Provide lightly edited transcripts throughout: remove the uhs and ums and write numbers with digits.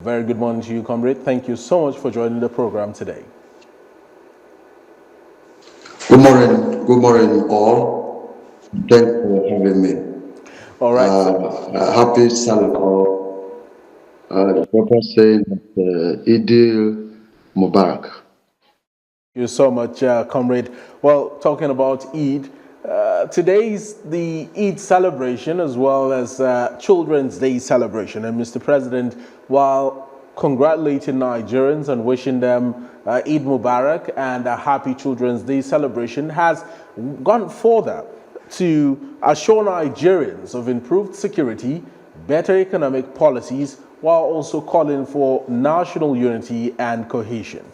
Very good morning to you, comrade. Thank you so much for joining the program today. Good morning, all. Thanks for having me. All right. Happy Sabbath. The Prophet saying that Eid Mubarak. Thank you so much, comrade. Well, talking about Eid, today is the Eid celebration as well as Children's Day celebration. And Mr. President, while congratulating Nigerians and wishing them Eid Mubarak and a happy Children's Day celebration, has gone further to assure Nigerians of improved security, better economic policies, while also calling for national unity and cohesion.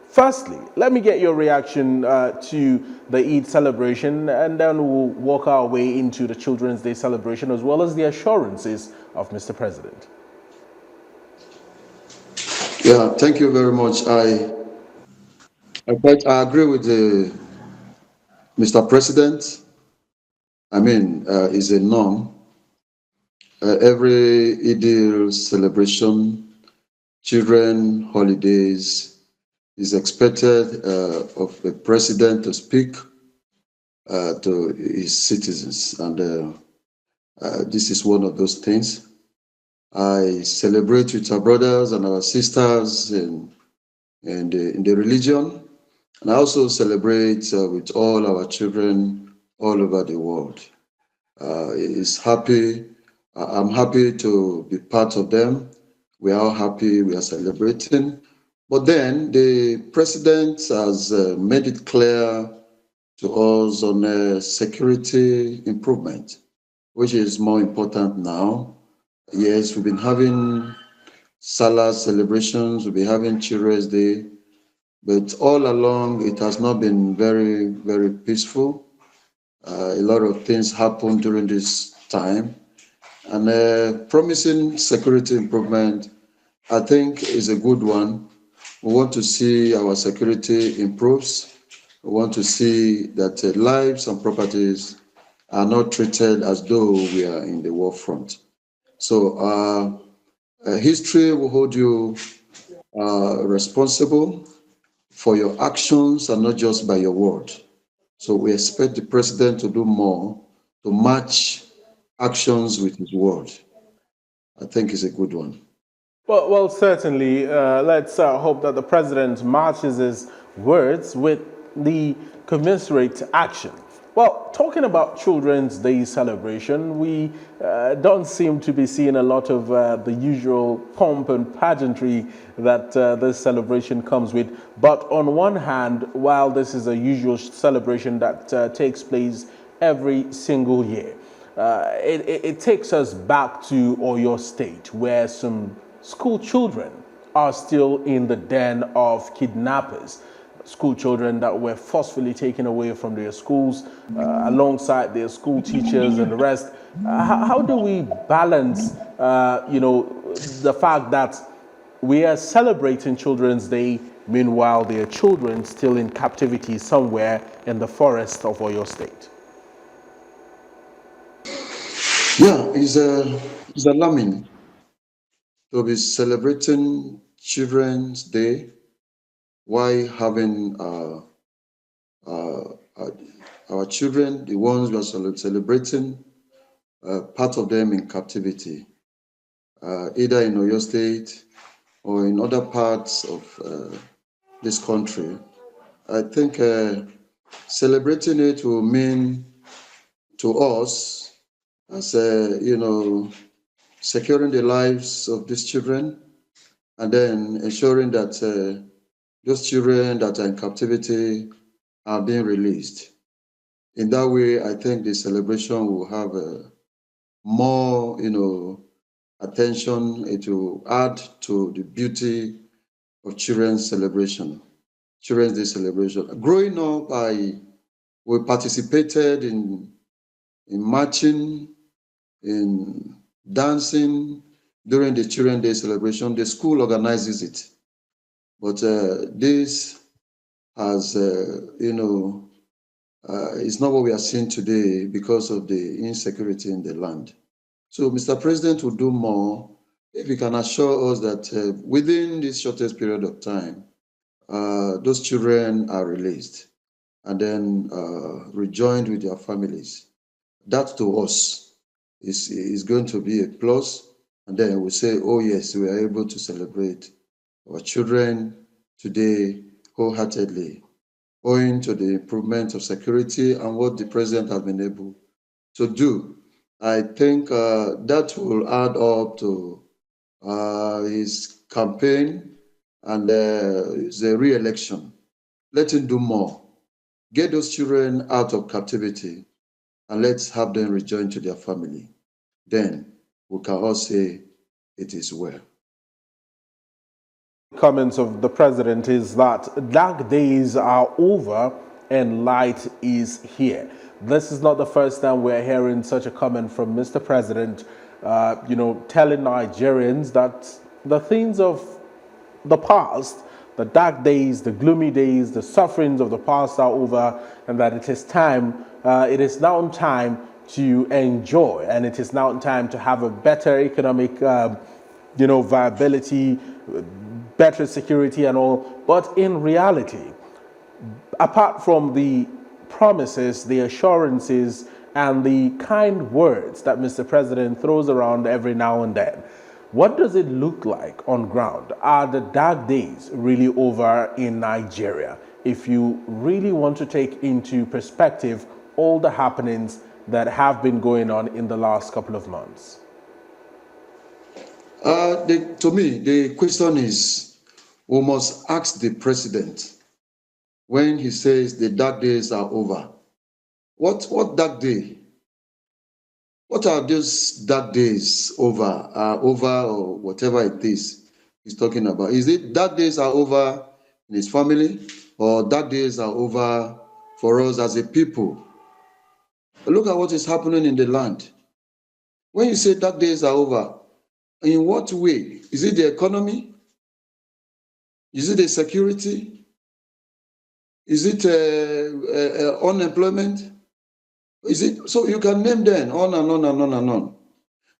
Firstly, let me get your reaction to the Eid celebration, and then we'll walk our way into the Children's Day celebration as well as the assurances of Mr. President. Yeah, thank you very much. I agree with Mr. President. It's a norm. Every Eid celebration, children holidays, is expected of the president to speak to his citizens, and this is one of those things. I celebrate with our brothers and our sisters in the religion, and I also celebrate with all our children all over the world. I'm happy to be part of them. We are all happy, we are celebrating. But then the president has made it clear to us on security improvement, which is more important now. Yes, we've been having Salah celebrations, we've been having Children's Day, but all along it has not been very, very peaceful. A lot of things happened during this time, and promising security improvement, I think, is a good one. We want to see our security improves. We want to see that lives and properties are not treated as though we are in the war front. So history will hold you responsible for your actions and not just by your word. So we expect the president to do more to match actions with his word. I think it's a good one. Well, certainly. Let's hope that the president matches his words with the commensurate action. Well, talking about Children's Day celebration, we don't seem to be seeing a lot of the usual pomp and pageantry that this celebration comes with. But on one hand, while this is a usual celebration that takes place every single year, it takes us back to Oyo State, where some school children are still in the den of kidnappers. School children that were forcefully taken away from their schools alongside their school teachers and the rest. How do we balance, the fact that we are celebrating Children's Day, meanwhile there are children still in captivity somewhere in the forest of Oyo State? Yeah, it's alarming to be celebrating Children's Day while having our children, the ones we are celebrating, part of them in captivity, either in Oyo State or in other parts of this country. I think celebrating it will mean to us as securing the lives of these children, and then ensuring that those children that are in captivity are being released. In that way, I think the celebration will have more, attention. It will add to the beauty of Children's Day celebration. Growing up, we participated in marching, in dancing during the Children's Day celebration. The school organizes it, but this has, it's not what we are seeing today because of the insecurity in the land. So Mr. President will do more if you can assure us that within this shortest period of time, those children are released and then rejoined with their families, that to us is going to be a plus. And then we say, oh yes, we are able to celebrate our children today wholeheartedly, owing to the improvement of security and what the president has been able to do. I think that will add up to his campaign and his re-election. Let him do more. Get those children out of captivity and let's have them rejoin to their family. Then we can all say it is well. Comments of the president is that dark days are over and light is here. This is not the first time we're hearing such a comment from Mr. President, telling Nigerians that the things of the past, the dark days, the gloomy days, the sufferings of the past are over, and that it is now time to enjoy, and it is now time to have a better economic, viability, better security and all. But in reality, apart from the promises, the assurances, and the kind words that Mr. President throws around every now and then, what does it look like on ground? Are the dark days really over in Nigeria? If you really want to take into perspective all the happenings that have been going on in the last couple of months. To me, the question is, we must ask the president when he says the dark days are over. What dark day? What are those dark days over? Or whatever it is he's talking about. Is it dark days are over in his family, or dark days are over for us as a people? Look at what is happening in the land. When you say dark days are over, in what way? Is it the economy? Is it the security? Is it unemployment? Is it? So you can name them on and on and on and on.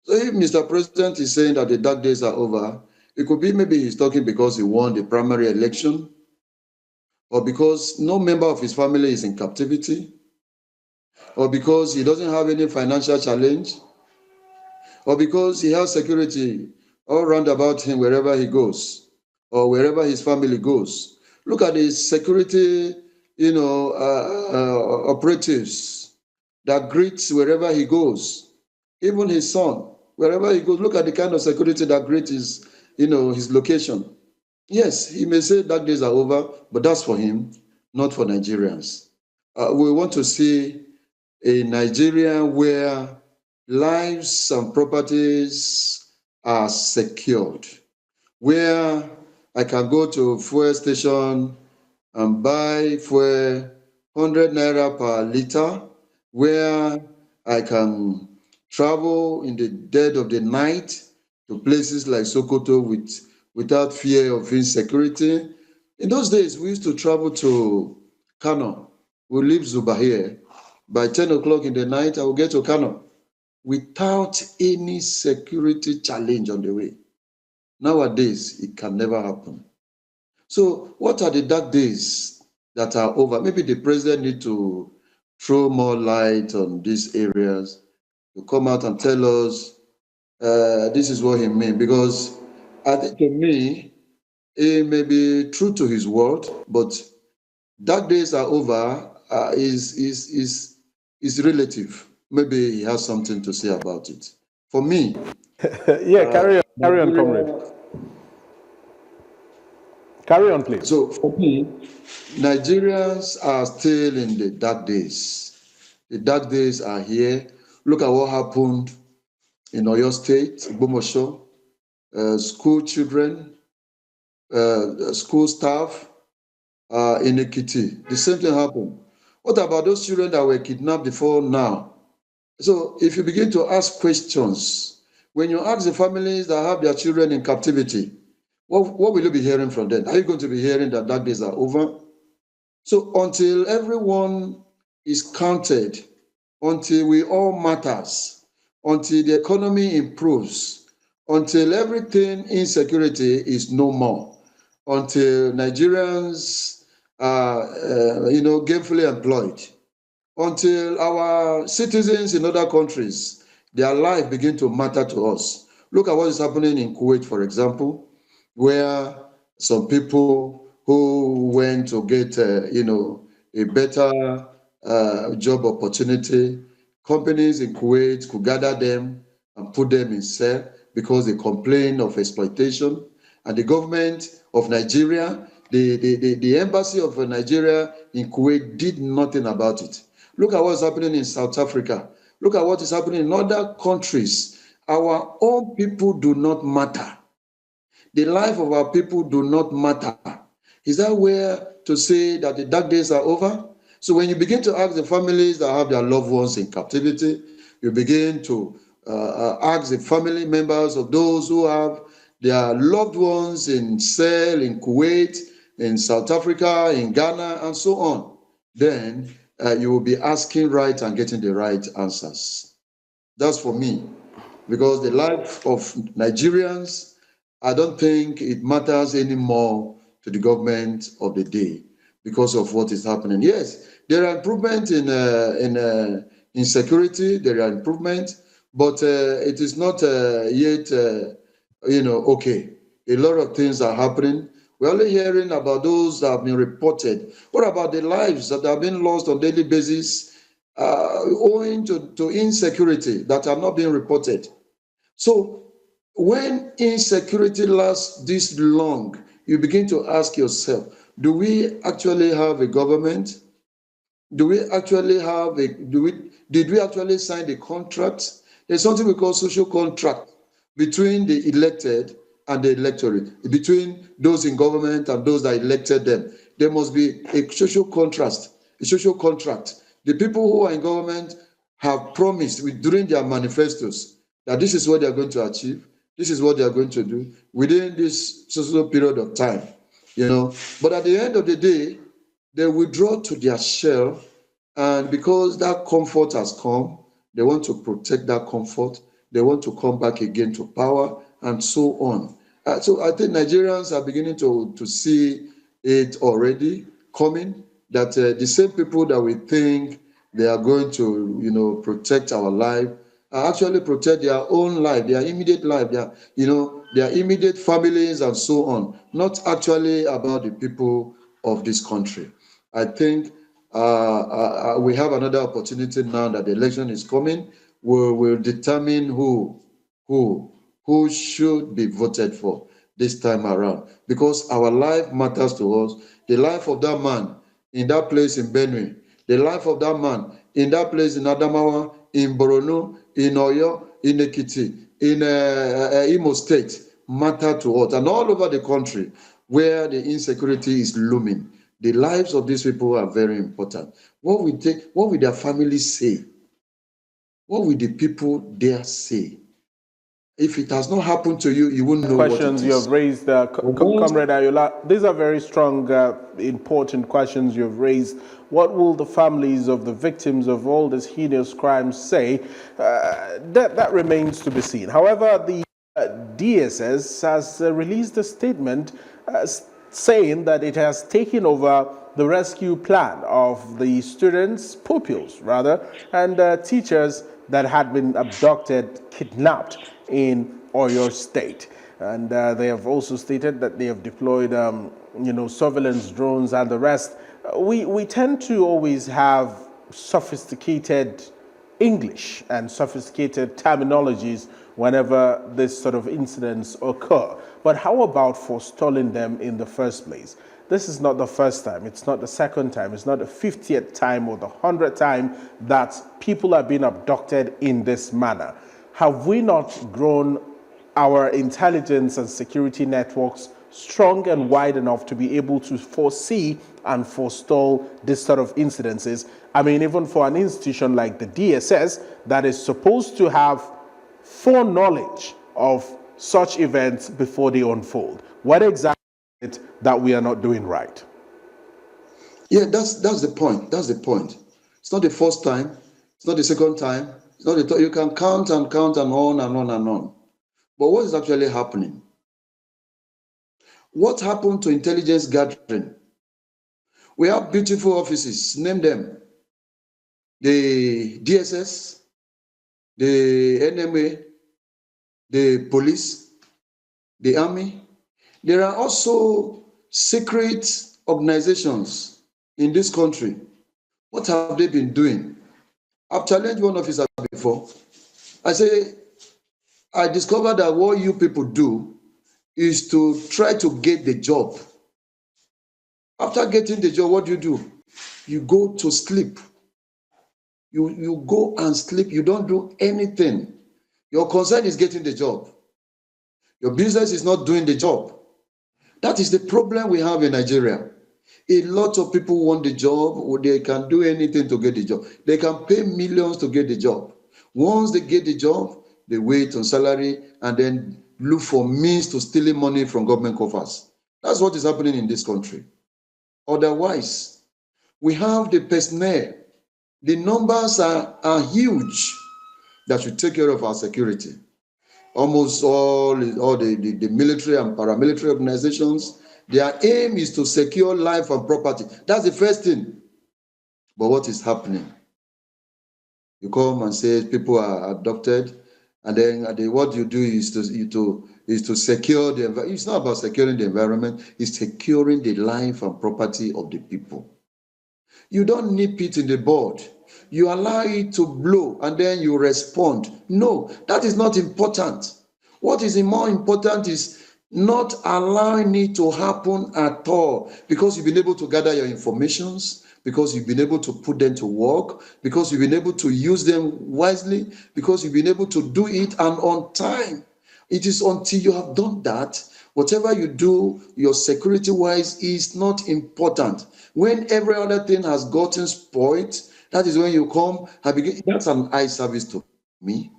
So if Mr. President is saying that the dark days are over, it could be maybe he's talking because he won the primary election, or because no member of his family is in captivity, or because he doesn't have any financial challenge, or because he has security all round about him wherever he goes, or wherever his family goes. Look at the security, operatives that greets wherever he goes. Even his son, wherever he goes, look at the kind of security that greets his location. Yes, he may say that days are over, but that's for him, not for Nigerians. We want to see a Nigeria where lives and properties are secured, where I can go to fuel station and buy fuel 100 naira per liter, where I can travel in the dead of the night to places like Sokoto without fear of insecurity. In those days, we used to travel to Kano. We leave Zuba here. By 10 o'clock in the night, I will get to Kano without any security challenge on the way. Nowadays, it can never happen. So what are the dark days that are over? Maybe the president needs to throw more light on these areas, to come out and tell us this is what he means. Because I think to me, he may be true to his word, but dark days are over is relative. Maybe he has something to say about it. For me, carry on, comrade. Carry on, please. So for me, Nigerians are still in the dark days. The dark days are here. Look at what happened in Oyo State, Gbomosho, school children, school staff in Ekiti. The same thing happened. What about those children that were kidnapped before now? So if you begin to ask questions, when you ask the families that have their children in captivity, what will you be hearing from them? Are you going to be hearing that dark days are over? So until everyone is counted, until we all matters, until the economy improves, until everything insecurity is no more, until Nigerians are, gainfully employed, until our citizens in other countries, their life begin to matter to us. Look at what is happening in Kuwait, for example, where some people who went to get, a better job opportunity, companies in Kuwait could gather them and put them in cell because they complain of exploitation. And the government of Nigeria, the embassy of Nigeria in Kuwait did nothing about it. Look at what's happening in South Africa. Look at what is happening in other countries. Our own people do not matter. The life of our people do not matter. Is that where to say that the dark days are over? So when you begin to ask the families that have their loved ones in captivity, you begin to ask the family members of those who have their loved ones in cell, in Kuwait, in South Africa, in Ghana, and so on, then you will be asking right and getting the right answers. That's for me, because the life of Nigerians, I don't think it matters anymore to the government of the day because of what is happening. Yes, there are improvements in security, there are improvements, but it is not yet, okay. A lot of things are happening. We're only hearing about those that have been reported. What about the lives that have been lost on a daily basis owing to insecurity that are not being reported? So when insecurity lasts this long, you begin to ask yourself, do we actually have a government? Did we actually sign the contract? There's something we call social contract between the elected and the electorate, between those in government and those that elected them. There must be a social contract. The people who are in government have promised during their manifestos that this is what they are going to achieve, this is what they are going to do within this social period of time, But at the end of the day, they withdraw to their shell, and because that comfort has come, they want to protect that comfort. They want to come back again to power, and so on. So I think Nigerians are beginning to see it already coming, that the same people that we think they are going to, protect our life, actually protect their own life, their immediate life, their immediate families and so on, not actually about the people of this country. I think we have another opportunity now that the election is coming. We'll determine who should be voted for this time around, because our life matters to us. The life of that man in that place in Benue, the life of that man in that place in Adamawa, in Borno, in Oyo, in Ekiti, in Imo State matter to us, and all over the country where the insecurity is looming. The lives of these people are very important. What will their families say? What will the people there say? If it has not happened to you, you won't know what it is. Questions you have raised, Comrade Ayola, these are very strong, important questions you have raised. What will the families of the victims of all these heinous crimes say? That remains to be seen. However, the DSS has released a statement saying that it has taken over the rescue plan of the students, pupils rather, and teachers that had been abducted, kidnapped in Oyo State. And they have also stated that they have deployed, surveillance drones and the rest. We tend to always have sophisticated English and sophisticated terminologies whenever this sort of incidents occur. But how about forestalling them in the first place? This is not the first time, it's not the second time, it's not the 50th time or the 100th time that people are being abducted in this manner. Have we not grown our intelligence and security networks strong and wide enough to be able to foresee and forestall this sort of incidences? I mean, even for an institution like the DSS that is supposed to have foreknowledge of such events before they unfold. What exactly is it that we are not doing right? Yeah, that's the point. That's the point. It's not the first time. It's not the second time. It's not the third. You can count and on and on and on. But what is actually happening? What happened to intelligence gathering? We have beautiful offices, name them. The DSS, the NMA, the police, the army. There are also secret organizations in this country. What have they been doing? I've challenged one officer before. I say, I discovered that what you people do is to try to get the job. After getting the job, what do? You go to sleep. You go and sleep. You don't do anything. Your concern is getting the job. Your business is not doing the job. That is the problem we have in Nigeria. A lot of people want the job, or they can do anything to get the job. They can pay millions to get the job. Once they get the job, they wait on salary and then look for means to stealing money from government coffers. That's what is happening in this country. Otherwise, we have the personnel. The numbers are huge that should take care of our security. Almost all the military and paramilitary organizations, their aim is to secure life and property. That's the first thing. But what is happening? You come and say people are abducted, and then what you do is to secure the environment. It's not about securing the environment, it's securing the life and property of the people. You don't nip it in the bud. You allow it to blow and then you respond. No, that is not important. What is more important is not allowing it to happen at all, because you've been able to gather your informations, because you've been able to put them to work, because you've been able to use them wisely, because you've been able to do it and on time. It is until you have done that, whatever you do, your security-wise is not important. When every other thing has gotten spoiled, that is when you come and begin. That's an eye service to me.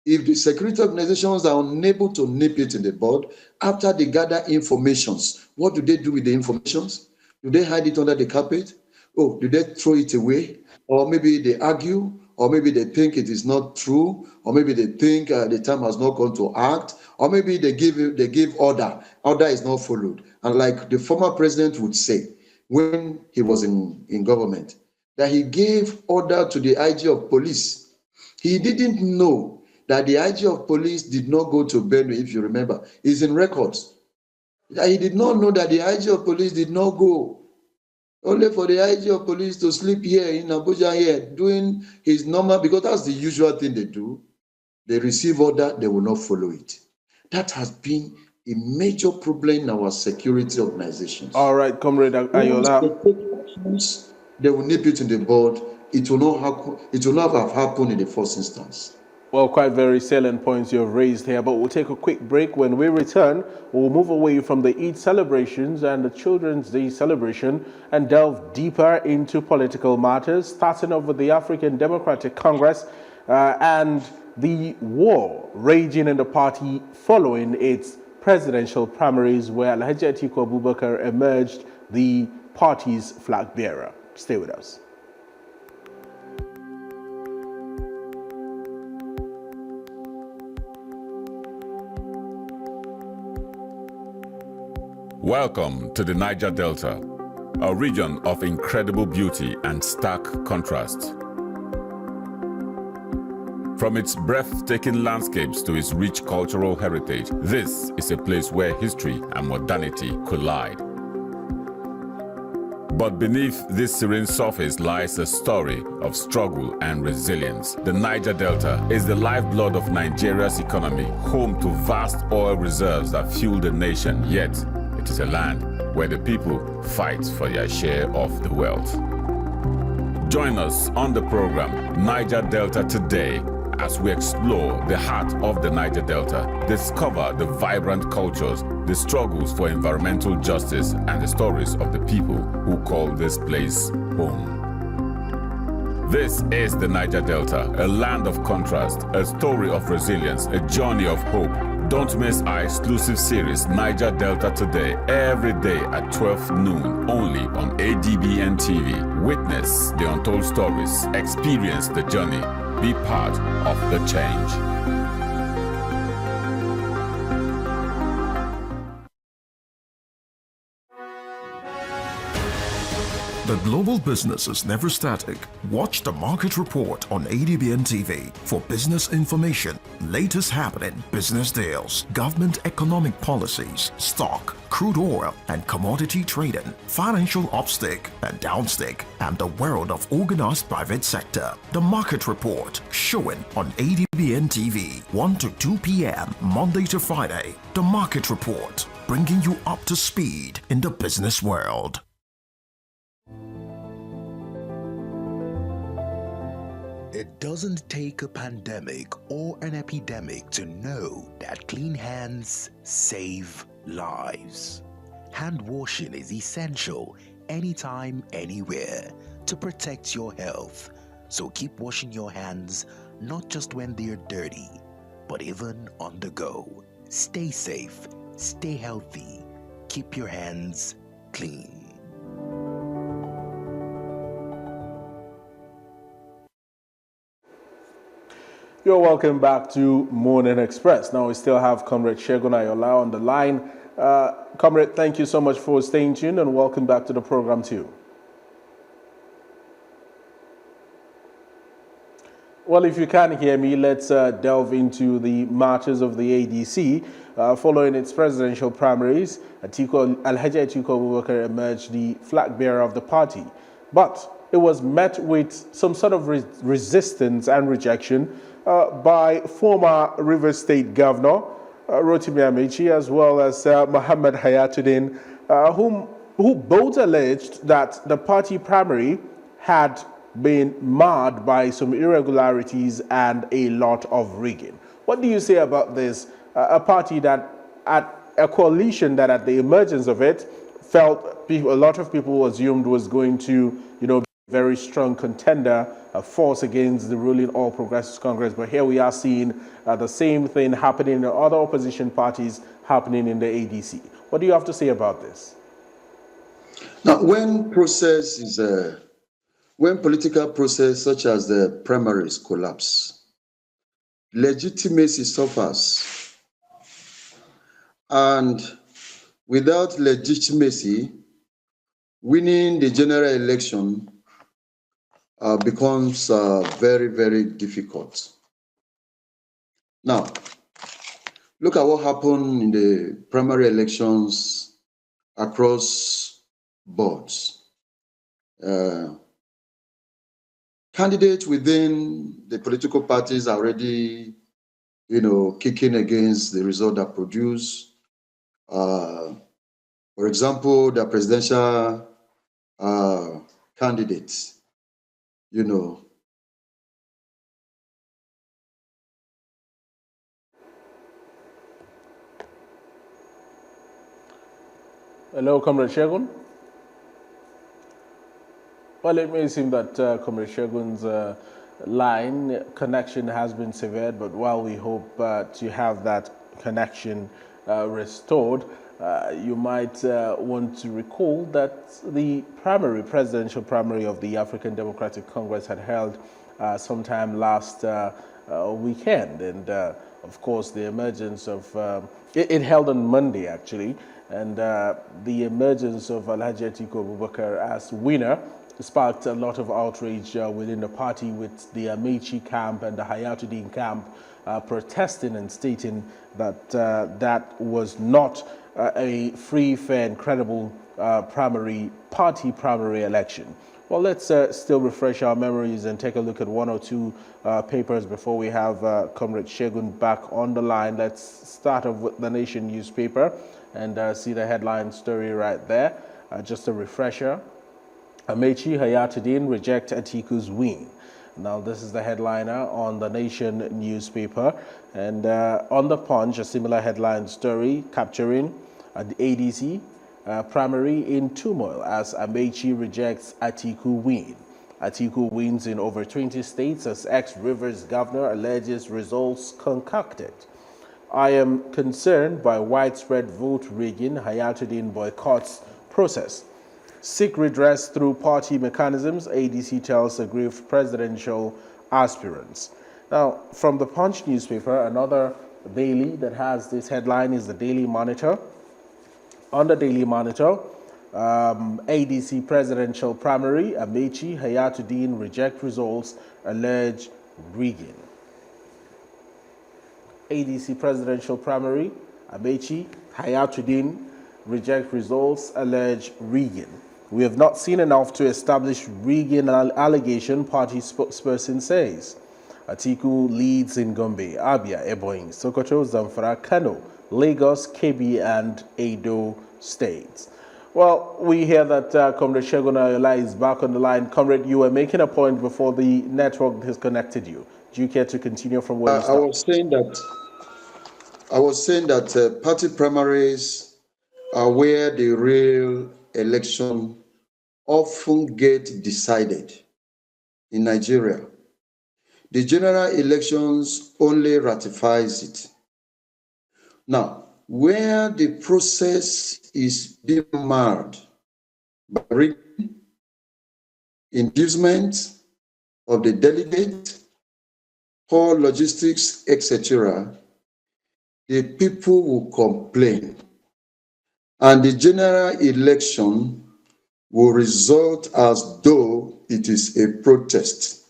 If the security organizations are unable to nip it in the bud, after they gather informations, what do they do with the informations? Do they hide it under the carpet? Oh, do they throw it away? Or maybe they argue, or maybe they think it is not true, or maybe they think the time has not gone to act, or maybe they give order. Order is not followed. And like the former president would say when he was in government, that he gave order to the IG of police. He didn't know that the IG of police did not go to Benue, if you remember. It's in records. He did not know that the IG of police did not go. Only for the IG of police to sleep here in Abuja here, doing his normal, because that's the usual thing they do. They receive order, they will not follow it. That has been a major problem in our security organizations. All right, Comrade Ayola. They will nip it in the bud. It will not happen. It will not have happened in the first instance. Well, quite very salient points you've raised here, but we'll take a quick break. When we return, we'll move away from the Eid celebrations and the Children's Day celebration and delve deeper into political matters, starting off with the African Democratic Congress and the war raging in the party following its presidential primaries, where Alhaji Atiku Abubakar emerged the party's flag bearer. Stay with us. Welcome to the Niger Delta, a region of incredible beauty and stark contrast. From its breathtaking landscapes to its rich cultural heritage, this is a place where history and modernity collide. But beneath this serene surface lies a story of struggle and resilience. The Niger Delta is the lifeblood of Nigeria's economy, home to vast oil reserves that fuel the nation, yet it is a land where the people fight for their share of the wealth. Join us on the program Niger Delta Today as we explore the heart of the Niger Delta, discover the vibrant cultures, the struggles for environmental justice, and the stories of the people who call this place home. This is the Niger Delta, a land of contrast, a story of resilience, a journey of hope. Don't miss our exclusive series, Niger Delta Today, every day at 12 noon, only on ADBN TV. Witness the untold stories, experience the journey, be part of the change. The global business is never static. Watch the market report on ADBN TV for business information, latest happening business deals, government economic policies, stock, crude oil and commodity trading, financial upstick and downstick, and the world of organized private sector. The market report showing on ADBN TV 1 to 2 p.m. Monday to Friday. The market report bringing you up to speed in the business world. It doesn't take a pandemic or an epidemic to know that clean hands save lives. Hand washing is essential anytime, anywhere to protect your health. So keep washing your hands, not just when they're dirty, but even on the go. Stay safe, stay healthy, keep your hands clean. You're welcome back to Morning Express. Now we still have Comrade Segun Ayola on the line. Comrade, thank you so much for staying tuned and welcome back to the program too. Well, if you can hear me, let's delve into the marches of the ADC. Following its presidential primaries, Alhaji Atiku Abubakar emerged the flag bearer of the party. But it was met with some sort of resistance and rejection by former Rivers State Governor Rotimi Amaechi, as well as Muhammad Hayatu-Deen, who both alleged that the party primary had been marred by some irregularities and a lot of rigging. What do you say about this? A party that, a coalition that at the emergence of it, a lot of people assumed was going to, be a very strong contender, a force against the ruling All Progressives Congress. But here we are seeing the same thing happening in other opposition parties happening in the ADC. What do you have to say about this? Now, when political process such as the primaries collapse, legitimacy suffers. And without legitimacy, winning the general election becomes very, very difficult. Now, look at what happened in the primary elections across boards. Candidates within the political parties are already, kicking against the result that produced. For example, the presidential candidates, Hello, Comrade Segun. Well, it may seem that Comrade Segun's line connection has been severed, but while we hope to have that connection restored, you might want to recall that the presidential primary of the African Democratic Congress had held sometime last weekend. And of course, the emergence of, it held on Monday actually, and the emergence of Alhaji Atiku Abubakar as winner sparked a lot of outrage within the party, with the Amaechi camp and the Hayatu-Deen camp protesting and stating that that was not a free, fair and credible party primary election. Well, let's still refresh our memories and take a look at one or two papers before we have Comrade Segun back on the line. Let's start off with the Nation newspaper and see the headline story right there. Just a refresher. Amaechi, Hayatu-Deen reject Atiku's win. Now, this is the headliner on the Nation newspaper. And on the Punch, a similar headline story capturing the ADC primary in turmoil as Amaechi rejects Atiku win. Atiku wins in over 20 states as ex-Rivers governor alleges results concocted. I am concerned by widespread vote rigging. Hayatu-Deen boycotts process. Seek redress through party mechanisms, ADC tells aggrieved presidential aspirants. Now, from the Punch newspaper, another daily that has this headline is the Daily Monitor. On the Daily Monitor, ADC presidential primary, Amaechi, Hayatu-Deen reject results, allege rigging. ADC presidential primary, Amaechi, Hayatu-Deen reject results, allege rigging. We have not seen enough to establish rigging allegation, party spokesperson says. Atiku leads in Gombe, Abia, Ebonyi, Sokoto, Zamfara, Kano, Lagos, Kebbi, and Edo states. Well, we hear that Comrade Segun Ayola is back on the line. Comrade, you were making a point before the network disconnected you. Do you care to continue from where you stopped? I was saying that party primaries are where the real election often get decided in Nigeria. The general elections only ratifies it. Now, where the process is being marred by rigging, inducement of the delegate, poor logistics, etc., the people will complain. And the general election will result as though it is a protest.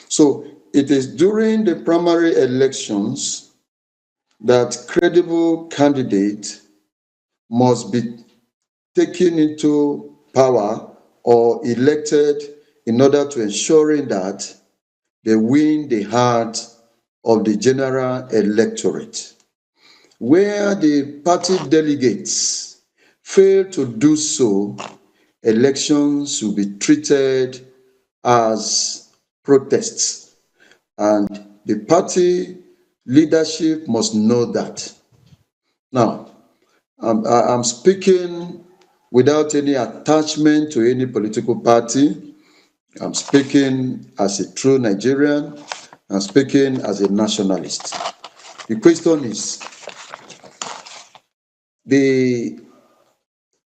So it is during the primary elections that credible candidate must be taken into power or elected in order to ensuring that they win the heart of the general electorate. Where the party delegates fail to do so, elections will be treated as protests. And the party leadership must know that. Now, I'm speaking without any attachment to any political party. I'm speaking as a true Nigerian. I'm speaking as a nationalist. The question is, the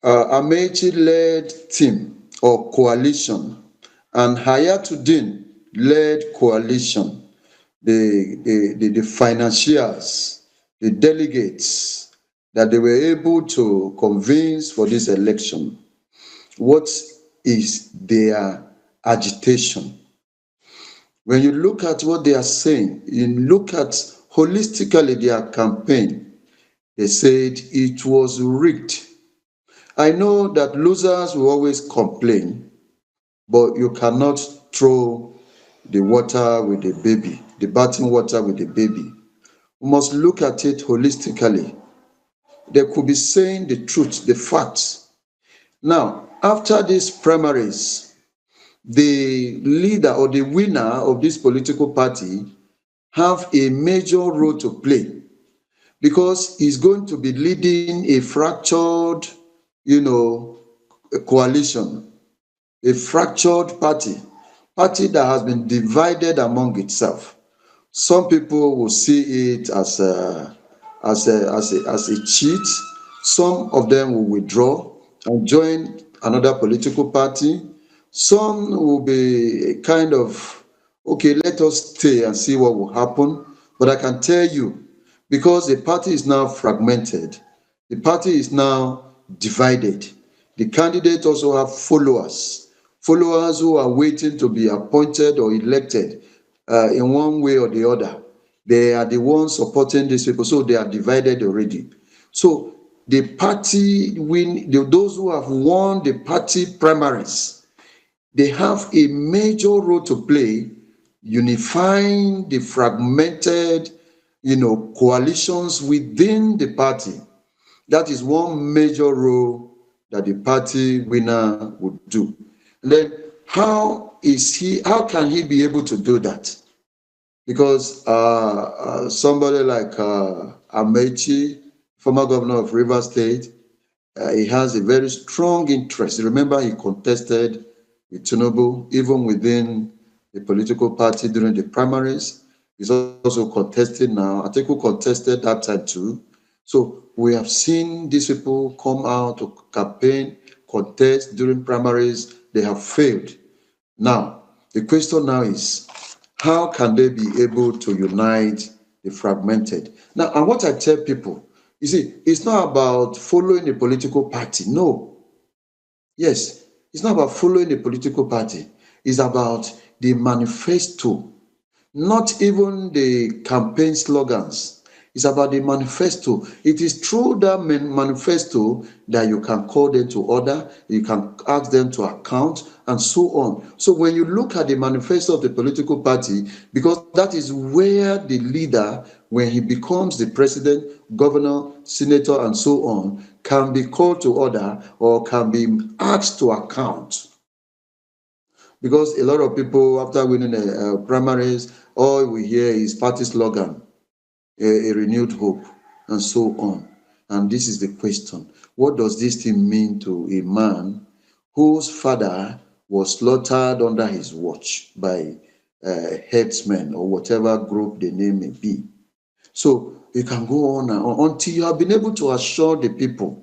Amaechi-led team or coalition and Hayatu-Deen led coalition, the financiers, the delegates that they were able to convince for this election, what is their agitation? When you look at what they are saying, you look at holistically their campaign, they said it was rigged. I know that losers will always complain, but you cannot throw the water with the baby, the bathing water with the baby. We must look at it holistically. They could be saying the truth, the facts. Now, after these primaries, the leader or the winner of this political party have a major role to play, because he's going to be leading a fractured, a coalition, a fractured party that has been divided among itself. Some people will see it as a cheat. Some of them will withdraw and join another political party. Some will be kind of, okay, let us stay and see what will happen. But I can tell you, because the party is now fragmented, the party is now divided. The candidates also have followers who are waiting to be appointed or elected in one way or the other. They are the ones supporting these people, so they are divided already. So the party those who have won the party primaries, they have a major role to play unifying the fragmented coalitions within the party. That is one major role that the party winner would do. And then how can he be able to do that? Because somebody like Amaechi, former governor of Rivers State, he has a very strong interest. Remember, he contested with Tinubu, even within the political party during the primaries. He's also contested now. Atiku contested that time too. So we have seen these people come out to campaign, contest during primaries. They have failed. Now, the question now is, how can they be able to unite the fragmented? Now, and what I tell people, you see, it's not about following a political party. No. Yes, it's not about following a political party. It's about the manifesto, not even the campaign slogans. It's about the manifesto. It is through that manifesto that you can call them to order, you can ask them to account, and so on. So when you look at the manifesto of the political party, because that is where the leader, when he becomes the president, governor, senator, and so on, can be called to order or can be asked to account. Because a lot of people, after winning primaries, all we hear is party slogan, a renewed hope, and so on. And this is the question. What does this thing mean to a man whose father was slaughtered under his watch by headsmen or whatever group the name may be? So you can go on and on until you have been able to assure the people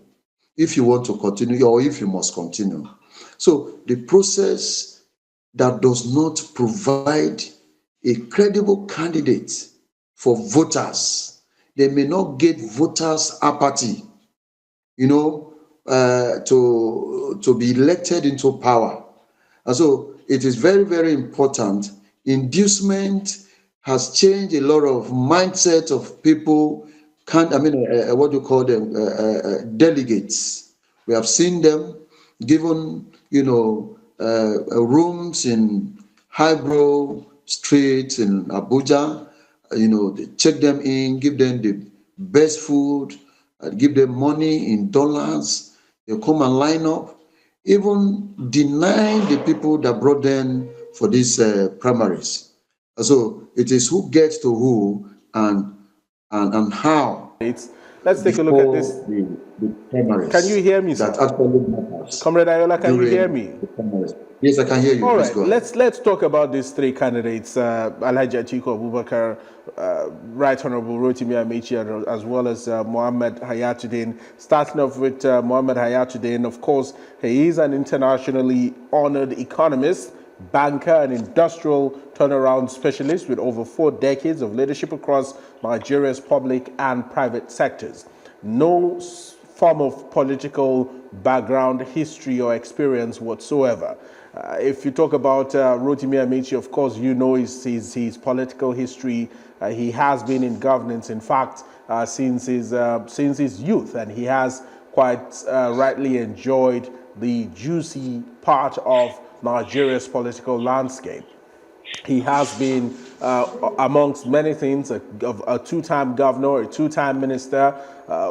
if you want to continue or if you must continue. So the process that does not provide a credible candidate for voters, they may not get voters' apathy, to be elected into power. And so it is very, very important. Inducement has changed a lot of mindset of people. What do you call them? Delegates. We have seen them given, rooms in highbrow streets in Abuja. They check them in, give them the best food, give them money in dollars. They come and line up, even denying the people that brought them for these primaries. So it is who gets to who and how. Let's take a look at this. The primaries. Can you hear me, sir? That actually matters. Comrade Ayola, can you hear me? Yes, I can hear you. All right, let's talk about these three candidates, Alhaji Atiku Abubakar, Right Honorable Rotimi Amaechi, as well as Mohammed Hayatu-Deen. Starting off with Mohammed Hayatu-Deen, of course, he is an internationally honored economist, banker, and industrial turnaround specialist with over 4 decades of leadership across Nigeria's public and private sectors. No form of political background, history, or experience whatsoever. If you talk about Rotimi Amaechi, of course, you know his political history. He has been in governance, in fact, since his youth, and he has quite rightly enjoyed the juicy part of Nigeria's political landscape. He has been, amongst many things, a two-time governor, a two-time minister,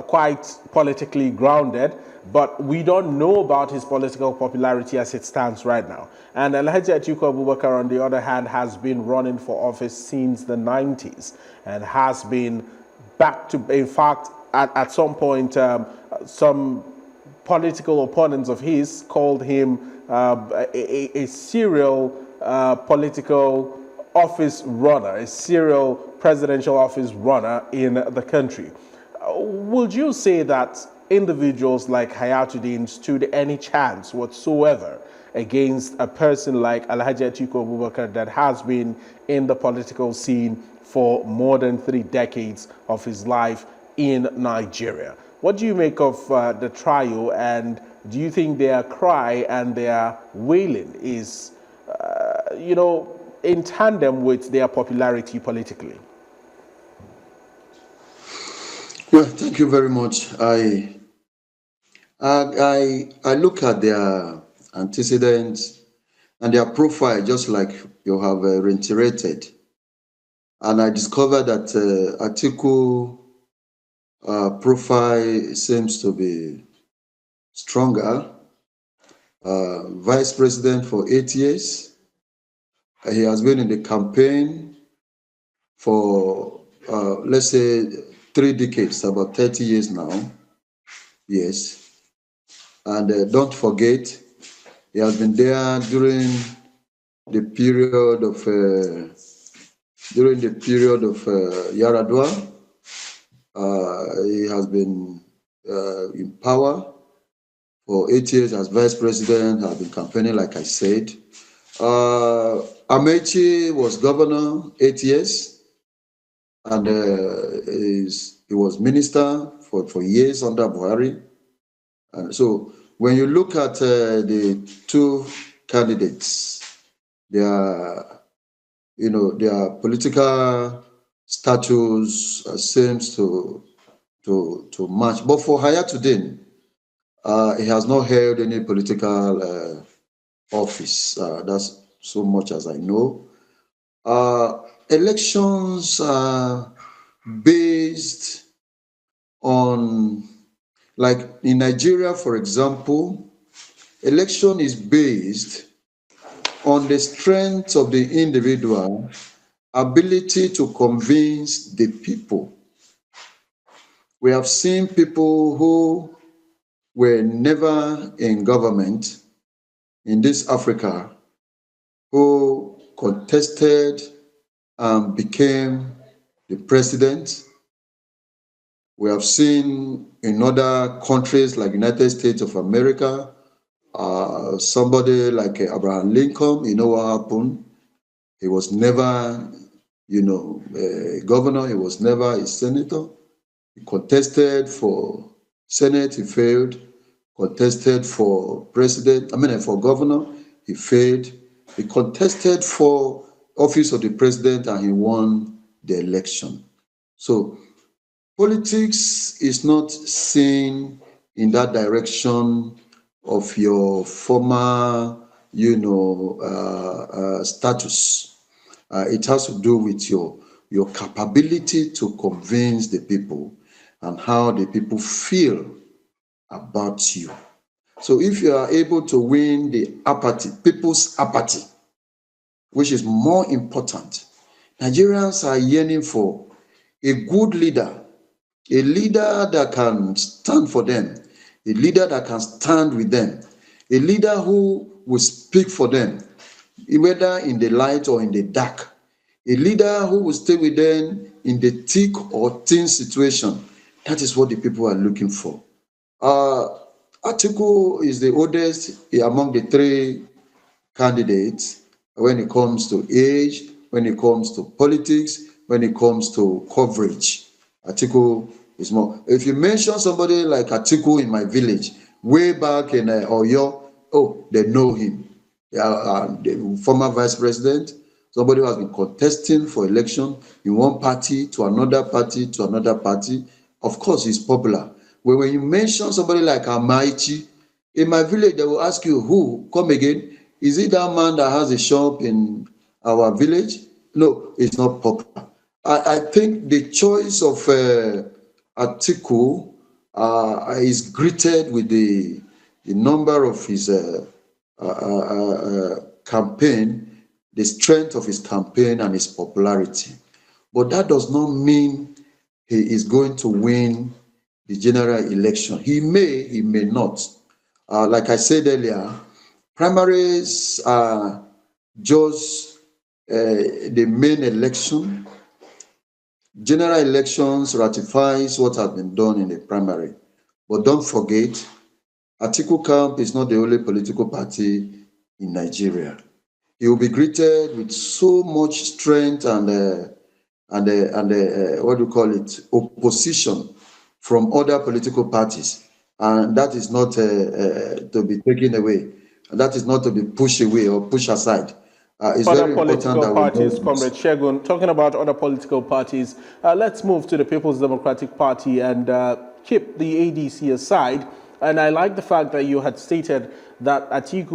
quite politically grounded, but we don't know about his political popularity as it stands right now. And Alhaji Atiku Abubakar, on the other hand, has been running for office since the 90s and has been back to, in fact, at some point, some political opponents of his called him a serial political office runner, a serial presidential office runner in the country. Would you say that individuals like Hayatu-Deen stood any chance whatsoever against a person like Alhaji Atiku Abubakar that has been in the political scene for more than 3 decades of his life in Nigeria? What do you make of the trial, and do you think their cry and their wailing is, in tandem with their popularity politically? Well, thank you very much. I look at their antecedents and their profile, just like you have reiterated, and I discovered that Atiku profile seems to be stronger. Vice president for 8 years. He has been in the campaign for, let's say, 3 decades, about 30 years now. Yes. And don't forget, he has been there during the period of Yaradua. He has been in power for 8 years as vice president, has been campaigning, like I said. Amaechi was governor 8 years, and he was minister for years under Buhari. And so when you look at the two candidates, their political status seems to match. But for Hayatu-Deen, he has not held any political office. That's so much as I know. Elections are based on, like in Nigeria, for example, election is based on the strength of the individual ability to convince the people. We have seen people who were never in government in this Africa who contested and became the president. We have seen in other countries like United States of America, somebody like Abraham Lincoln, you know what happened? He was never, a governor. He was never a senator. He contested for Senate, he failed. Contested for for governor, he failed. He contested for office of the president and he won the election. So politics is not seen in that direction of your former, status. It has to do with your capability to convince the people and how the people feel about you. So if you are able to win the apathy, people's apathy, which is more important, Nigerians are yearning for a good leader, a leader that can stand for them, a leader that can stand with them, a leader who will speak for them, whether in the light or in the dark, a leader who will stay with them in the thick or thin situation. That is what the people are looking for. Atiku is the oldest among the three candidates when it comes to age, when it comes to politics, when it comes to coverage. Atiku is more. If you mention somebody like Atiku in my village, way back in Oyo, they know him. The former vice president, somebody who has been contesting for election in one party to another party to another party. Of course, he's popular. When you mention somebody like Amaechi, in my village, they will ask you, who? Come again. Is it that man that has a shop in our village? No, it's not popular. I think the choice of Atiku is greeted with the number of his campaign, the strength of his campaign and his popularity. But that does not mean he is going to win the general election. He may not. Like I said earlier, primaries are just the main election. General elections ratifies what has been done in the primary. But don't forget, Atiku Camp is not the only political party in Nigeria. He will be greeted with so much strength and opposition from other political parties, and that is not to be taken away, and that is not to be pushed away or pushed aside. It's other very political important that parties, we know Comrade Shegun, talking about other political parties, let's move to the People's Democratic Party and keep the ADC aside. And I like the fact that you had stated that Atiku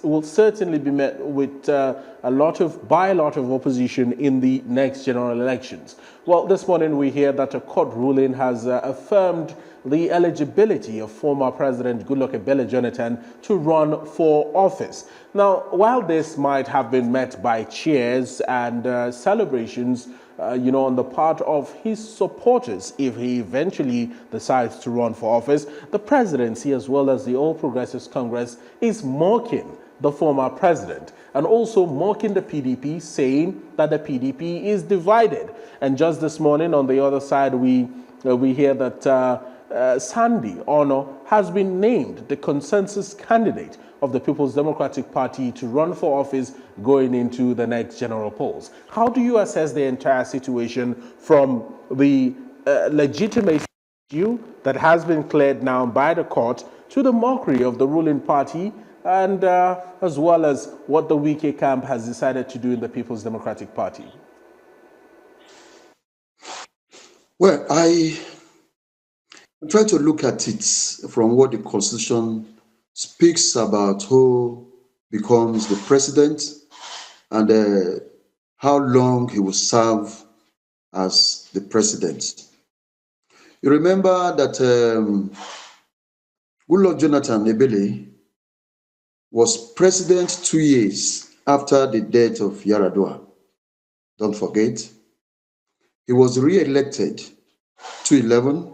will certainly be met with a lot of opposition in the next general elections. Well, this morning we hear that a court ruling has affirmed the eligibility of former President Goodluck Jonathan to run for office. Now, while this might have been met by cheers and celebrations, on the part of his supporters, if he eventually decides to run for office, the presidency as well as the All Progressives Congress is mocking the former president and also mocking the PDP, saying that the PDP is divided. And just this morning, on the other side, we hear that Sandy Ono has been named the consensus candidate of the People's Democratic Party to run for office going into the next general polls. How do you assess the entire situation from the legitimacy issue that has been cleared now by the court to the mockery of the ruling party and as well as what the Wike camp has decided to do in the People's Democratic Party? Well, I try to look at it from what the Constitution speaks about who becomes the president and how long he will serve as the president. You remember that Goodluck Jonathan Ebele was president 2 years after the death of Yaradua. Don't forget. He was re-elected 2011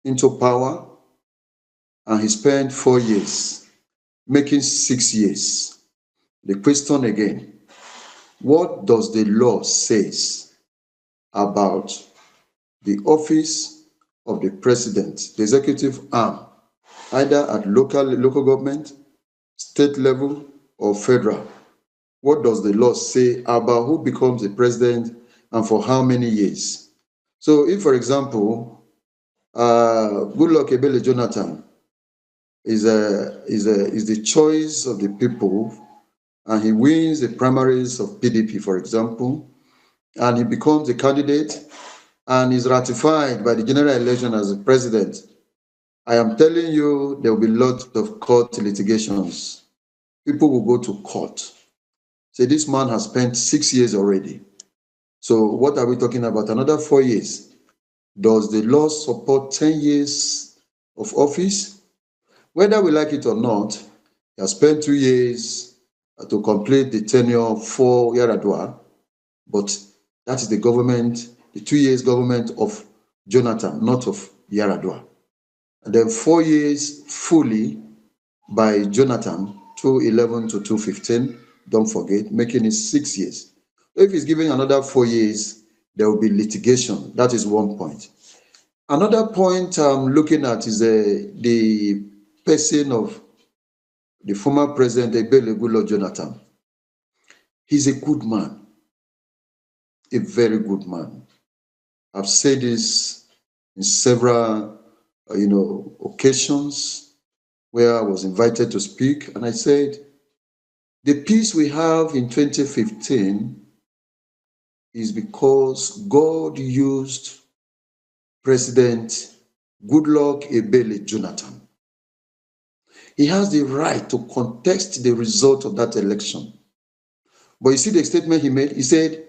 into power, and he spent 4 years, making 6 years. The question again, what does the law say about the office of the president, the executive arm, either at local government, state level, or federal? What does the law say about who becomes the president and for how many years? So if, for example, Goodluck Ebele Jonathan is the choice of the people, and he wins the primaries of PDP, for example, and he becomes a candidate and is ratified by the general election as the president, I am telling you, there will be lots of court litigations. People will go to court. Say, this man has spent 6 years already. So what are we talking about? Another 4 years. Does the law support 10 years of office? Whether we like it or not, he has spent 2 years to complete the tenure for Yaradua, but that is the government, the 2 years government of Jonathan, not of Yaradua. And then 4 years fully by Jonathan, 2011 to 2015, don't forget, making it 6 years. If he's giving another 4 years, there will be litigation. That is one point. Another point I'm looking at is the person of the former president, Ebele Goodluck Jonathan. He's a good man, a very good man. I've said this in several, occasions where I was invited to speak, and I said, the peace we have in 2015 is because God used President Goodluck Ebele Jonathan. He has the right to contest the result of that election. But you see the statement he made? He said,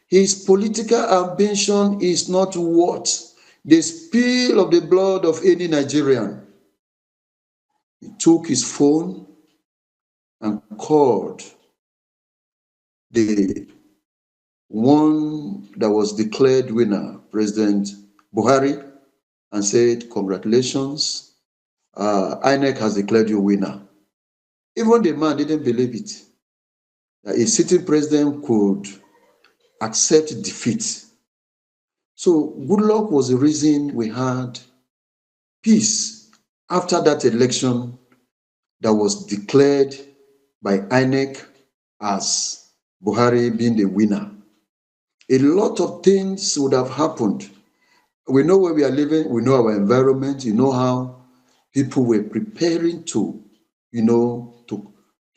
his political ambition is not worth the spill of the blood of any Nigerian. He took his phone and called the one that was declared winner, President Buhari, and said, congratulations, INEC has declared you winner. Even the man didn't believe it, that a sitting president could accept defeat. So Goodluck was the reason we had peace after that election that was declared by INEC as Buhari being the winner. A lot of things would have happened. We know where we are living, we know our environment, you know how people were preparing to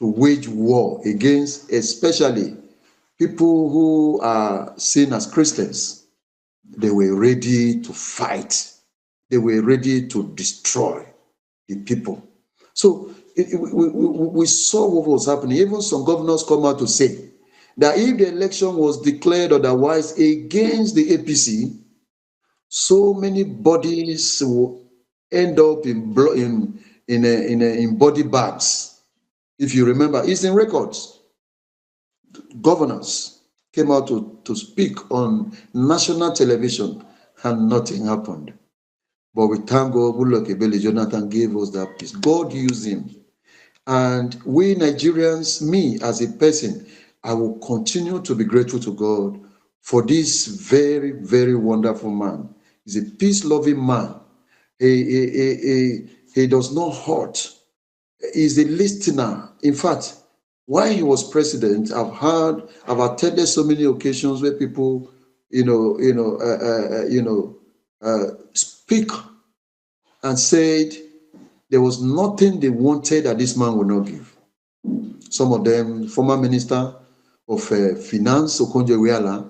wage war against, especially people who are seen as Christians. They were ready to fight. They were ready to destroy the people. So we saw what was happening. Even some governors come out to say that if the election was declared otherwise against the APC, so many bodies will end up in body bags. If you remember, it's in records. Governors came out to speak on national television and nothing happened. But we thank God, Goodluck Ebele Jonathan gave us that peace. God used him. And we Nigerians, me as a person, I will continue to be grateful to God for this very, very wonderful man. He's a peace-loving man. He does not hurt. He's a listener. In fact, while he was president, I've attended so many occasions where people, speak and said there was nothing they wanted that this man would not give. Some of them, former Minister of Finance, Okonjo-Iweala,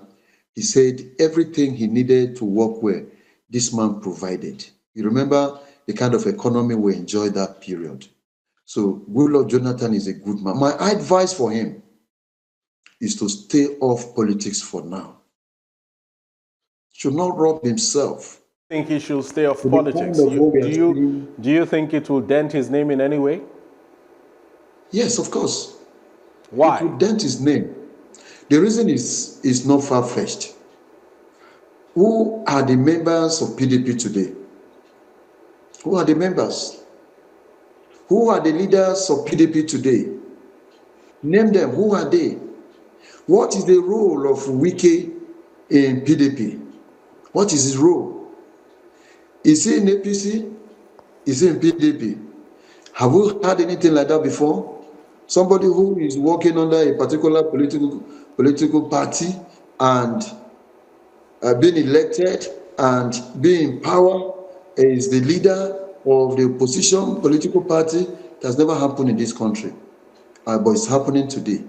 he said everything he needed to work with, this man provided. You remember the kind of economy we enjoyed that period. So Goodluck Jonathan is a good man. My advice for him is to stay off politics for now. Should not rob himself. Think he should stay off To the politics? kind of what we are seeing. Do you think it will dent his name in any way? Yes, of course. Why? It will dent his name. The reason is not far-fetched. Who are the members of PDP today? Who are the members? Who are the leaders of PDP today? Name them. Who are they? What is the role of Wike in PDP? What is his role? Is he in APC? Is he in PDP? Have we had anything like that before? Somebody who is working under a particular political party and being elected and being in power is the leader of the opposition political party. It has never happened in this country, but it's happening today.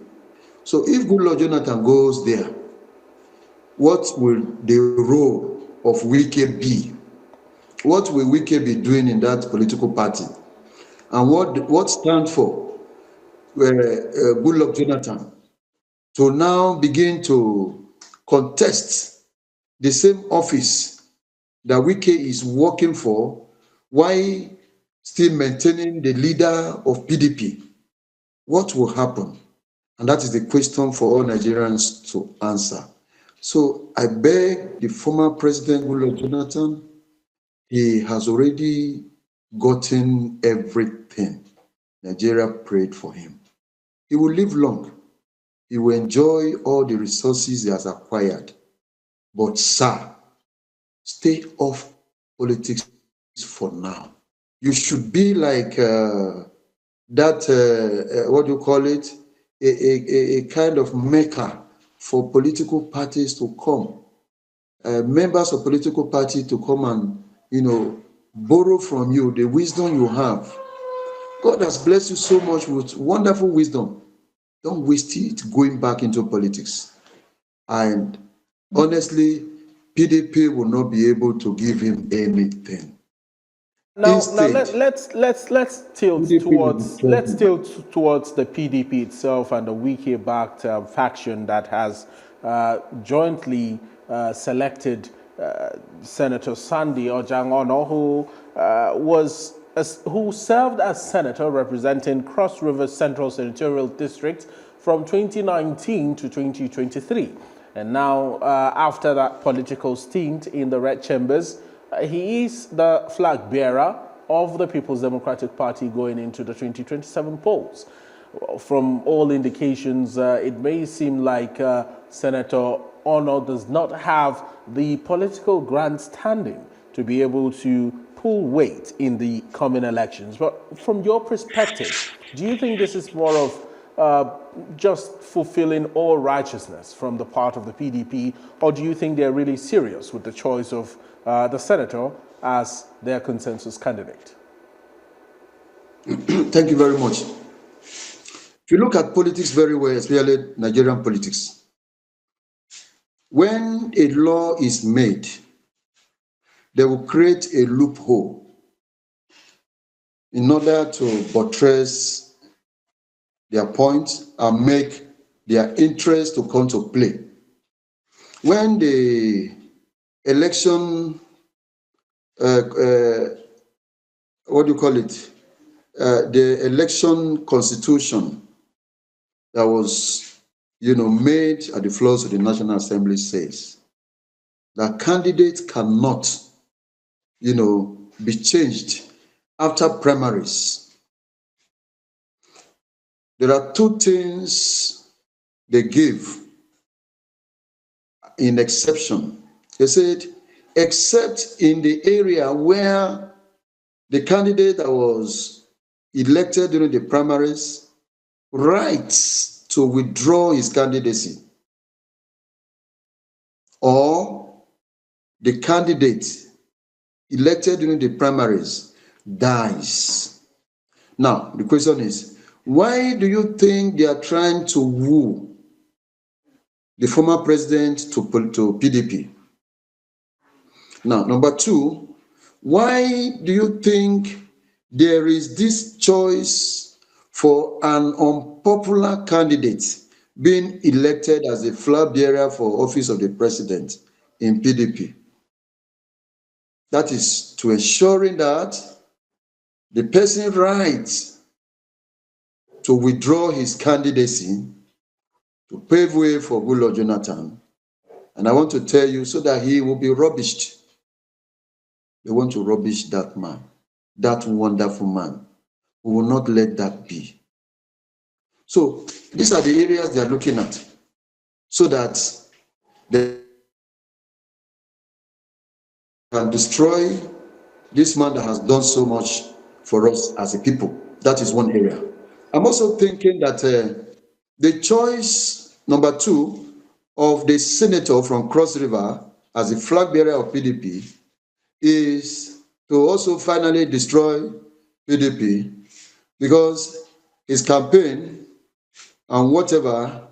So if Goodluck Jonathan goes there, what will the role of Wike be? What will Wike be doing in that political party? And what stands for Goodluck Jonathan to now begin to contest the same office that Wike is working for, while still maintaining the leader of PDP? What will happen? And that is the question for all Nigerians to answer. So I beg the former President Goodluck Jonathan, he has already gotten everything Nigeria prayed for him. He will live long. He will enjoy all the resources he has acquired. But sir, stay off politics for now. You should be like what do you call it? A kind of maker for political parties to come. Members of political party to come and, borrow from you the wisdom you have. God has blessed you so much with wonderful wisdom. Don't waste it going back into politics. And honestly, PDP will not be able to give him anything. Now let's tilt towards the PDP itself and the Wike-backed faction that has jointly selected Senator Sandy Ojangono, who served as senator representing Cross River Central Senatorial District from 2019 to 2023. And now, after that political stint in the Red Chambers, he is the flag bearer of the People's Democratic Party going into the 2027 polls. From all indications, it may seem like Senator Ono does not have the political grandstanding to be able to pull weight in the coming elections. But from your perspective, do you think this is more of just fulfilling all righteousness from the part of the PDP, or do you think they're really serious with the choice of the senator as their consensus candidate? Thank you very much. If you look at politics very well, especially Nigerian politics, when a law is made, they will create a loophole in order to buttress their point and make their interest to come to play. When the election, the election constitution that was, made at the floors of the National Assembly says that candidates cannot, be changed after primaries. There are two things they give in exception. They said, except in the area where the candidate that was elected during the primaries rights to withdraw his candidacy, or the candidate elected during the primaries dies. Now, the question is, why do you think they are trying to woo the former president to PDP? Now, number two, why do you think there is this choice for an unpopular candidate being elected as a flag bearer for office of the president in PDP? That is to ensuring that the person right to withdraw his candidacy to pave way for Goodluck Jonathan. And I want to tell you, so that he will be rubbished. They want to rubbish that man, that wonderful man. We will not let that be. So these are the areas they are looking at, so that they can destroy this man that has done so much for us as a people. That is one area. I'm also thinking that the choice, number two, of the senator from Cross River as a flag bearer of PDP is to also finally destroy PDP, because his campaign and whatever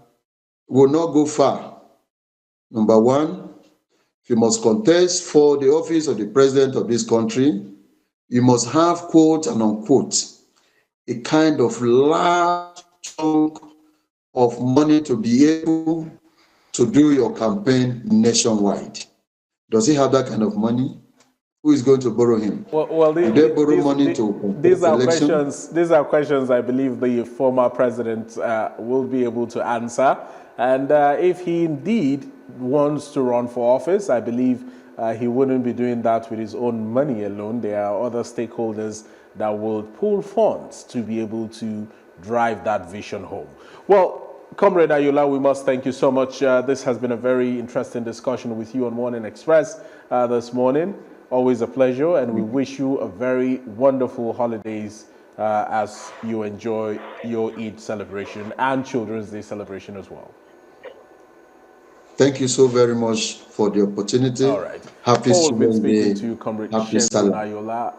will not go far. Number one, he must contest for the office of the president of this country. You must have, quote and unquote, a kind of large chunk of money to be able to do your campaign nationwide. Does he have that kind of money? Who is going to borrow him? Well, do they borrow money to these are election? questions. These are questions I believe the former president will be able to answer. And if he indeed wants to run for office, I believe he wouldn't be doing that with his own money alone. There are other stakeholders that will pool funds to be able to drive that vision home. Well, Comrade Ayola, we must thank you so much. This has been a very interesting discussion with you on Morning Express this morning. Always a pleasure, and we wish you a very wonderful holidays as you enjoy your Eid celebration and Children's Day celebration as well. Thank you so very much for the opportunity. All right. Happy We've been Children's speaking Day. to Comrade Happy Nyesom Salah. Ayola.